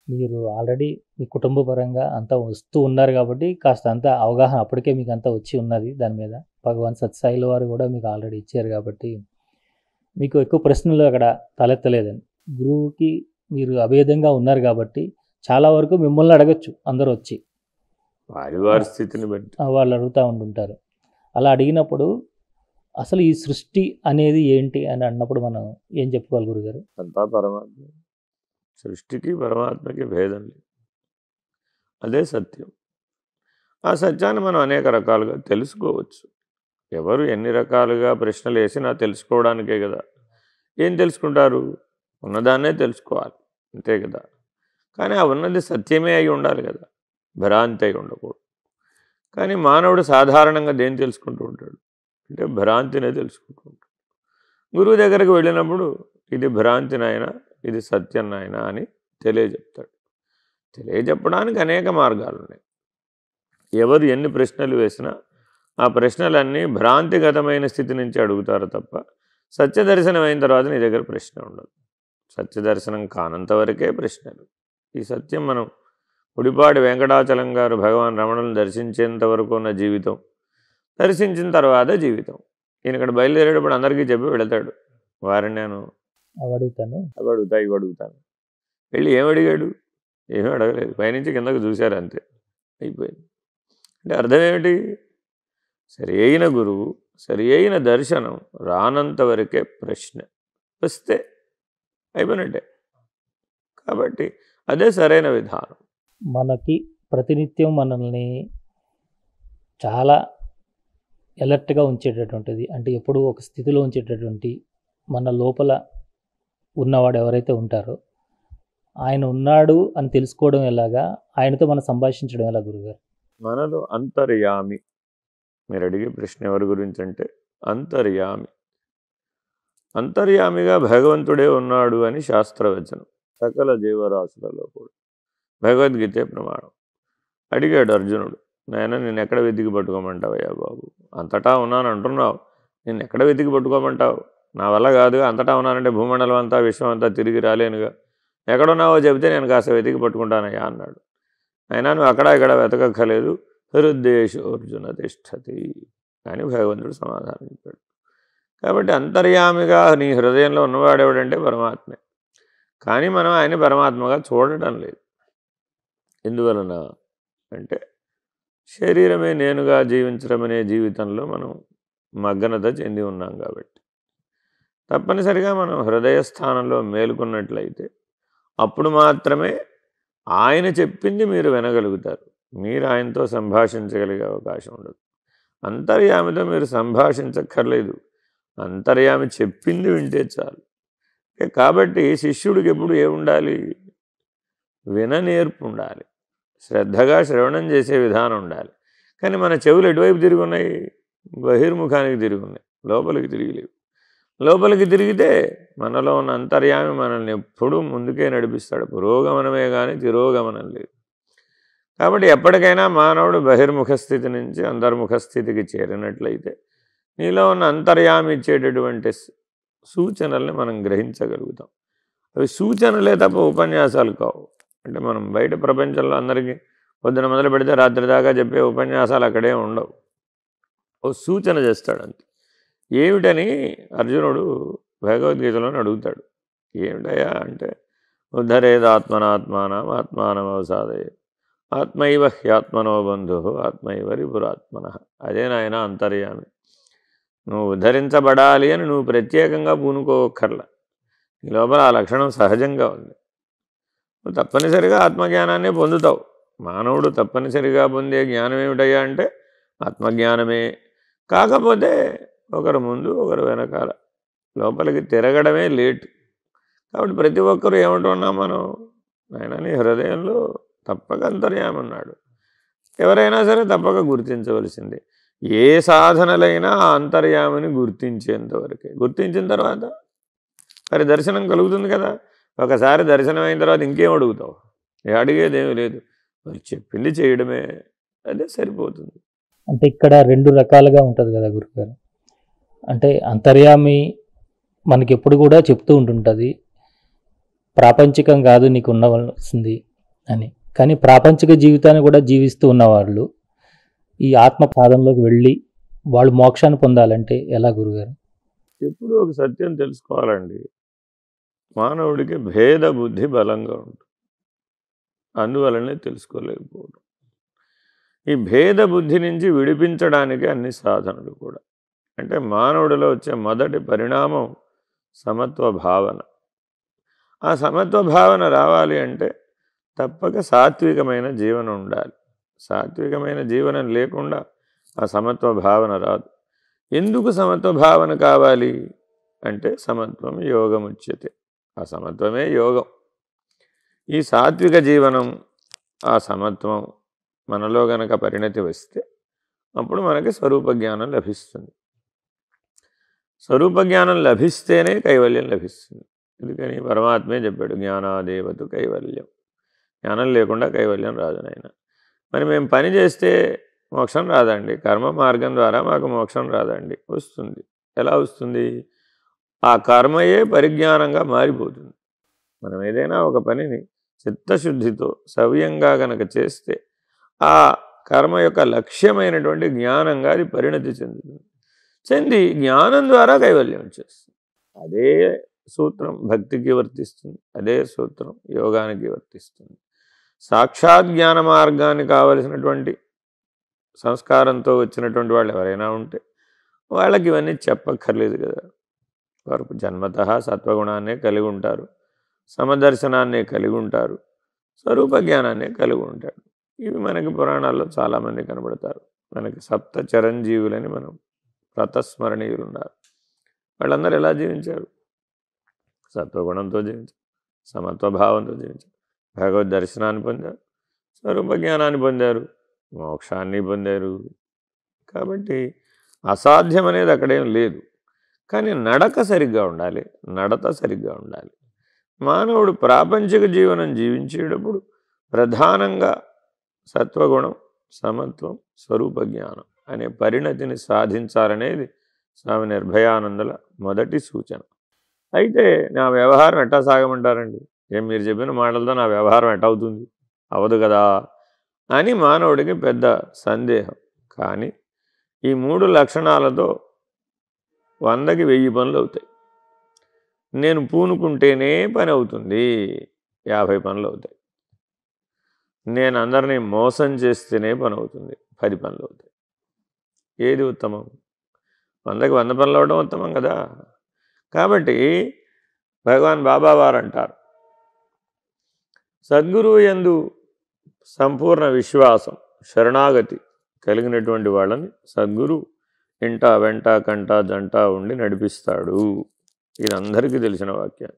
మీరు ఆల్రెడీ మీ కుటుంబ పరంగా అంతా వస్తూ ఉన్నారు కాబట్టి, కాస్త అంతా అవగాహన అప్పటికే మీకంతా వచ్చి ఉన్నది దాని మీద. భగవాన్ సత్సాయిల వారు గూడా మీకు ఆల్రెడీ ఇచ్చారు గాబట్టి, మీకు ఎక్కువ ప్రశ్నలు అక్కడ తలెత్తలేదండి. గురువుకి మీరు అభేదంగా ఉన్నారు గాబట్టి, చాలా వరకు మిమ్మల్ని అడగొచ్చు అందరొచ్చి. వారి స్థితిని బట్టి వాళ్ళు అడుగుతా ఉండుంటారు. అలా అడిగినప్పుడు అసలు ఈ సృష్టి అనేది ఏంటి అని అన్నప్పుడు మనం ఏం చెప్పుకోవాలి గురుగారు? అంతా పరమాత్మ. సృష్టికి పరమాత్మకి భేదం లేదు. అదే సత్యం. ఆ సత్యాన్ని మనం అనేక రకాలుగా తెలుసుకోవచ్చు. ఎవరు ఎన్ని రకాలుగా ప్రశ్నలు వేసినా తెలుసుకోవడానికే కదా. ఏం తెలుసుకుంటారు? ఉన్నదాన్నే తెలుసుకోవాలి, అంతే కదా. కానీ ఆ ఉన్నది సత్యమే అయి ఉండాలి కదా, భ్రాంతి అయి ఉండకూడదు. కానీ మానవుడు సాధారణంగా దేన్ని తెలుసుకుంటూ ఉంటాడు అంటే భ్రాంతినే తెలుసుకుంటూ ఉంటాడు. గురువు దగ్గరికి వెళ్ళినప్పుడు ఇది భ్రాంతి నాయన, ఇది సత్యం నాయన అని తెలియజెప్తాడు. తెలియజెప్పడానికి అనేక మార్గాలు ఉన్నాయి. ఎవరు ఎన్ని ప్రశ్నలు వేసినా ఆ ప్రశ్నలన్నీ భ్రాంతిగతమైన స్థితి నుంచి అడుగుతారు తప్ప సత్యదర్శనం అయిన తర్వాత నీ దగ్గర ప్రశ్న ఉండదు. సత్యదర్శనం కానంత వరకే ప్రశ్నలు. ఈ సత్యం మనం ఉడిపాడి వెంకటాచలం గారు భగవాన్ రమణులను దర్శించేంత వరకు ఉన్న జీవితం, దర్శించిన తర్వాత జీవితం. ఈయన ఇక్కడ బయలుదేరేటప్పుడు అందరికీ చెప్పి వెళతాడు, వారిని నేను అడుగుతాను, ఇవి అడుగుతాను. వెళ్ళి ఏమడిగాడు? ఏమీ అడగలేదు, పైనుంచి కిందకు చూశారు అంతే, అయిపోయింది. అంటే అర్థం ఏమిటి? సరి అయిన గురువు, సరి అయిన దర్శనం రానంత వరకే ప్రశ్న, వస్తే అయిపోయినట్టే. కాబట్టి అదే సరైన విధానం. మనకి ప్రతినిత్యం మనల్ని చాలా ఎలర్ట్గా ఉంచేటటువంటిది, అంటే ఎప్పుడూ ఒక స్థితిలో ఉంచేటటువంటి మన లోపల ఉన్నవాడు ఎవరైతే ఉంటారో ఆయన ఉన్నాడు అని తెలుసుకోవడం ఎలాగా, ఆయనతో మనం సంభాషించడం ఎలా గురుగారు? మనలో అంతర్యామి. మీరు అడిగే ప్రశ్న ఎవరి గురించి అంటే అంతర్యామి. అంతర్యామిగా భగవంతుడే ఉన్నాడు అని శాస్త్రవచనం. సకల జీవరాశులలో కూడా భగవద్గీతే ప్రమాణం. అడిగాడు అర్జునుడు, నాయన నేను ఎక్కడ వెతికి పట్టుకోమంటావయ్యా బాబు? అంతటా ఉన్నాను అంటున్నావు, నేను ఎక్కడ వెతికి పట్టుకోమంటావు? నా వల్ల కాదుగా, అంతటా ఉన్నానంటే భూమండలం అంతా విశ్వం అంతా తిరిగి రాలేనుగా. ఎక్కడున్నావో చెబితే నేను కాస్త వెతికి పట్టుకుంటానయ్యా అన్నాడు. అయినా నువ్వు అక్కడ ఇక్కడ వెతకక్కలేదు, హృద్దేశోర్జున తిష్టతి అని భగవంతుడు సమాధానం చెప్పాడు. కాబట్టి అంతర్యామిగా నీ హృదయంలో ఉన్నవాడెవడంటే పరమాత్మే. కానీ మనం ఆయన పరమాత్మగా చూడటం లేదు. ఎందువలన అంటే శరీరమే నేనుగా జీవించడం అనే జీవితంలో మనం మగ్నత చెంది ఉన్నాం కాబట్టి. తప్పనిసరిగా మనం హృదయ స్థానంలో మేలుకున్నట్లయితే అప్పుడు మాత్రమే ఆయన చెప్పింది మీరు వినగలుగుతారు. మీరు ఆయనతో సంభాషించగలిగే అవకాశం ఉండదు. అంతర్యామితో మీరు సంభాషించక్కర్లేదు, అంతర్యామి చెప్పింది వింటే చాలు. కాబట్టి శిష్యుడికి ఎప్పుడు ఏముండాలి? విననేర్పు ఉండాలి, శ్రద్ధగా శ్రవణం చేసే విధానం ఉండాలి. కానీ మన చెవులు ఎటువైపు తిరిగి ఉన్నాయి? బహిర్ముఖానికి తిరిగి ఉన్నాయి, లోపలికి తిరిగిలేవు. లోపలికి తిరిగితే మనలో ఉన్న అంతర్యామి మనల్ని ఎప్పుడూ ముందుకే నడిపిస్తాడు. పురోగమనమే కానీ తిరోగమనం లేదు. కాబట్టి ఎప్పటికైనా మానవుడు బహిర్ముఖ స్థితి నుంచి అంతర్ముఖ స్థితికి చేరినట్లయితే నీలో ఉన్న అంతర్యామి ఇచ్చేటటువంటి సూచనల్ని మనం గ్రహించగలుగుతాం. అవి సూచనలే తప్ప ఉపన్యాసాలు కావు. అంటే మనం బయట ప్రపంచంలో అందరికీ పొద్దున మొదలు పెడితే రాత్రి దాకా చెప్పే ఉపన్యాసాలు అక్కడే ఉండవు. ఓ సూచన చేస్తాడంతే. ఏమిటని అర్జునుడు భగవద్గీతలోని అడుగుతాడు. ఏమిటయా అంటే ఉద్ధరేదాత్మనాత్మానం ఆత్మానం అవసాదయ ఆత్మైవ హ్యాత్మనో బంధు ఆత్మైవ రిపురాత్మన. అదే నాయన అంతర్యామి. నువ్వు ఉద్ధరించబడాలి అని నువ్వు ప్రత్యేకంగా పూనుకోవక్కర్లా, నీ లోపల ఆ లక్షణం సహజంగా ఉంది. నువ్వు తప్పనిసరిగా ఆత్మజ్ఞానాన్నే పొందుతావు. మానవుడు తప్పనిసరిగా పొందే జ్ఞానం ఏమిటయ్యా అంటే ఆత్మజ్ఞానమే. కాకపోతే ఒకరు ముందు ఒకరు వెనకాల, లోపలికి తిరగడమే లేట్. కాబట్టి ప్రతి ఒక్కరూ ఏమంటున్నాం మనం? ఆయన నీ హృదయంలో తప్పక అంతర్యామి ఉన్నాడు. ఎవరైనా సరే తప్పక గుర్తించవలసిందే. ఏ సాధనలైనా ఆ అంతర్యామిని గుర్తించేంతవరకే. గుర్తించిన తర్వాత మరి దర్శనం కలుగుతుంది కదా. ఒకసారి దర్శనం అయిన తర్వాత ఇంకేం అడుగుతావు? అడిగేదేమీ లేదు, మరి చెప్పింది చేయడమే, అదే సరిపోతుంది. అంటే ఇక్కడ రెండు రకాలుగా ఉంటుంది కదా గురుగారు. అంటే అంతర్యామి మనకి ఎప్పుడు కూడా చెప్తూ ఉంటుంటుంది, ప్రాపంచికం కాదు నీకు ఉండవలసింది, అని. కానీ ప్రాపంచిక జీవితాన్ని కూడా జీవిస్తూ ఉన్నవాళ్ళు ఈ ఆత్మ పాదంలోకి వెళ్ళి వాళ్ళు మోక్షాన్ని పొందాలంటే ఎలా గురుగారు? ఎప్పుడు ఒక సత్యం తెలుసుకోవాలండి. మానవుడికి భేద బుద్ధి బలంగా ఉంటుంది. అందువలనే తెలుసుకోలేకపోవడం. ఈ భేద బుద్ధి నుంచి విడిపించడానికి అన్ని సాధనలు కూడా. అంటే మానవుడిలో వచ్చే మొదటి పరిణామం సమత్వ భావన. ఆ సమత్వ భావన రావాలి అంటే తప్పక సాత్వికమైన జీవనం ఉండాలి. సాత్వికమైన జీవనం లేకుండా ఆ సమత్వ భావన రాదు. ఎందుకు సమత్వ భావన కావాలి అంటే సమత్వం యోగముచ్యతే. ఆ సమత్వమే యోగం. ఈ సాత్విక జీవనం, ఆ సమత్వం మనలో గనక పరిణతి వస్తే అప్పుడు మనకి స్వరూప జ్ఞానం లభిస్తుంది. స్వరూప జ్ఞానం లభిస్తేనే కైవల్యం లభిస్తుంది. ఎందుకని పరమాత్మే చెప్పాడు, జ్ఞానాదేవతు కైవల్యం. జ్ఞానం లేకుండా కైవల్యం రాదు నాయన. మరి మేము పని చేస్తే మోక్షం రాదండి. కర్మ మార్గం ద్వారా మాకు మోక్షం రాదండి. వస్తుంది. ఎలా వస్తుంది? ఆ కర్మయే పరిజ్ఞానంగా మారిపోతుంది. మనం ఏదైనా ఒక పనిని చిత్తశుద్ధితో సవ్యంగా గనక చేస్తే ఆ కర్మ యొక్క లక్ష్యమైనటువంటి జ్ఞానంగా అది పరిణతి చెందుతుంది. చెంది జ్ఞానం ద్వారా కైవల్యం వచ్చేస్తుంది. అదే సూత్రం భక్తికి వర్తిస్తుంది. అదే సూత్రం యోగానికి వర్తిస్తుంది. సాక్షాత్ జ్ఞాన మార్గానికి కావలసినటువంటి సంస్కారంతో వచ్చినటువంటి వాళ్ళు ఎవరైనా ఉంటే వాళ్ళకి ఇవన్నీ చెప్పక్కర్లేదు కదా. వారు జన్మతః సత్వగుణాన్నే కలిగి ఉంటారు, సమదర్శనాన్నే కలిగి ఉంటారు, స్వరూప జ్ఞానాన్నే కలిగి ఉంటాడు. ఇవి మనకి పురాణాల్లో చాలామంది కనబడతారు. మనకి సప్త చిరంజీవులని మనం ప్రతస్మరణీయులు ఉన్నారు. వాళ్ళందరూ ఎలా జీవించారు? సత్వగుణంతో జీవించారు, సమత్వభావంతో జీవించారు, భగవద్ దర్శనాన్ని పొందారు, స్వరూప జ్ఞానాన్ని పొందారు, మోక్షాన్ని పొందారు. కాబట్టి అసాధ్యం అనేది అక్కడేం లేదు. కానీ నడక సరిగ్గా ఉండాలి, నడత సరిగ్గా ఉండాలి. మానవుడు ప్రాపంచిక జీవనం జీవించేటప్పుడు ప్రధానంగా సత్వగుణం, సమత్వం, స్వరూప జ్ఞానం అనే పరిణతిని సాధించాలనేది స్వామి నిర్భయానందుల మొదటి సూచన. అయితే నా వ్యవహారం ఎట్టా సాగమంటారండి? ఏం మీరు చెప్పిన మాటలతో నా వ్యవహారం ఎట్టవుతుంది? అవదు కదా అని మానవుడికి పెద్ద సందేహం. కానీ ఈ 3 లక్షణాలతో 100కి 1000 పనులు అవుతాయి. నేను పూనుకుంటేనే పని అవుతుంది, 50 పనులు అవుతాయి. నేను అందరినీ మోసం చేస్తేనే పని అవుతుంది, 10 పనులు అవుతాయి. ఏది ఉత్తమం? 100కి 100 పనులు అవడం ఉత్తమం కదా. కాబట్టి భగవాన్ బాబా వారు అంటారు, సద్గురువు యందు సంపూర్ణ విశ్వాసం, శరణాగతి కలిగినటువంటి వాళ్ళని సద్గురు ఇంట వెంట కంట జంట ఉండి నడిపిస్తాడు. ఇది అందరికీ తెలిసిన వాక్యం.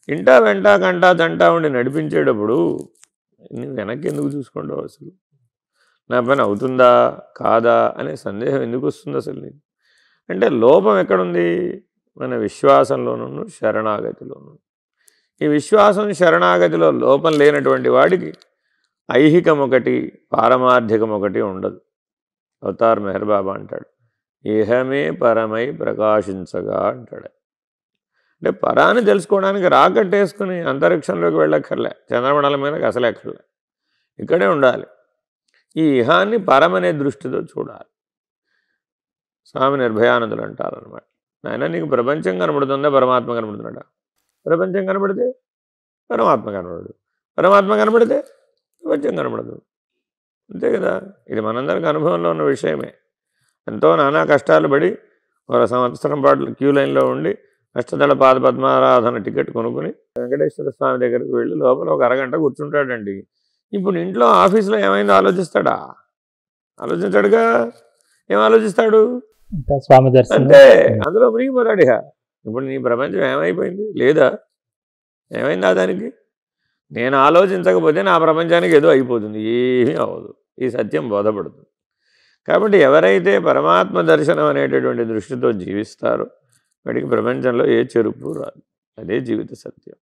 ఇంట వెంట కంట జంట ఉండి నడిపించేటప్పుడు నువ్వు వెనక్కి ఎందుకు చూసుకుంటావు? అసలు నా పని అవుతుందా కాదా అనే సందేహం ఎందుకు వస్తుంది అసలు నీకు? అంటే లోపం ఎక్కడుంది? మన విశ్వాసంలోనూ శరణాగతిలోనూ. ఈ విశ్వాసం శరణాగతిలో లోపం లేనటువంటి వాడికి ఐహికం ఒకటి, పారమార్థికం ఒకటి ఉండదు. అవతార్ మెహర్ బాబా అంటాడు, ఇహమే పరమై ప్రకాశించగా అంటాడు. అంటే పరాన్ని తెలుసుకోవడానికి రాకెట్ వేసుకుని అంతరిక్షంలోకి వెళ్ళక్కర్లే, చంద్రమండలం మీదకి అసలు ఎక్కర్లే, ఇక్కడే ఉండాలి. ఈ ఇహాన్ని పరమనే దృష్టితో చూడాలి. స్వామి నిర్భయానందులు అంటారనమాట, నాయన నీకు ప్రపంచం కనబడుతుందా, పరమాత్మ కనబడుతున్నాడా? ప్రపంచం కనబడితే పరమాత్మ కనబడదు, పరమాత్మ కనబడితే ప్రపంచం కనబడదు. అంతే కదా. ఇది మనందరికి అనుభవంలో ఉన్న విషయమే. ఎంతో నానా కష్టాలు పడి ఒక సంవత్సరం పాటు క్యూ లైన్లో ఉండి అష్టదళ పాద పద్మారాధన టికెట్ కొనుక్కుని వెంకటేశ్వర స్వామి దగ్గరికి వెళ్ళి లోపల ఒక అరగంట కూర్చుంటాడండి. ఇప్పుడు ఇంట్లో ఆఫీస్లో ఏమైందో ఆలోచిస్తాడా? ఆలోచించాడుగా. ఏం ఆలోచిస్తాడు? స్వామి దర్శనం అంతే, అందులో మునిగిపోతాడు. ఇక ఇప్పుడు నీ ప్రపంచం ఏమైపోయింది? లేదా ఏమైందా దానికి? నేను ఆలోచించకపోతే నా ప్రపంచానికి ఏదో అయిపోతుంది, ఏమీ అవ్వదు. ఈ సత్యం బోధపడుతుంది. కాబట్టి ఎవరైతే పరమాత్మ దర్శనం అనేటటువంటి దృష్టితో జీవిస్తారో వాడికి ప్రపంచంలో ఏ చెరుపు రాదు. అదే జీవిత సత్యం.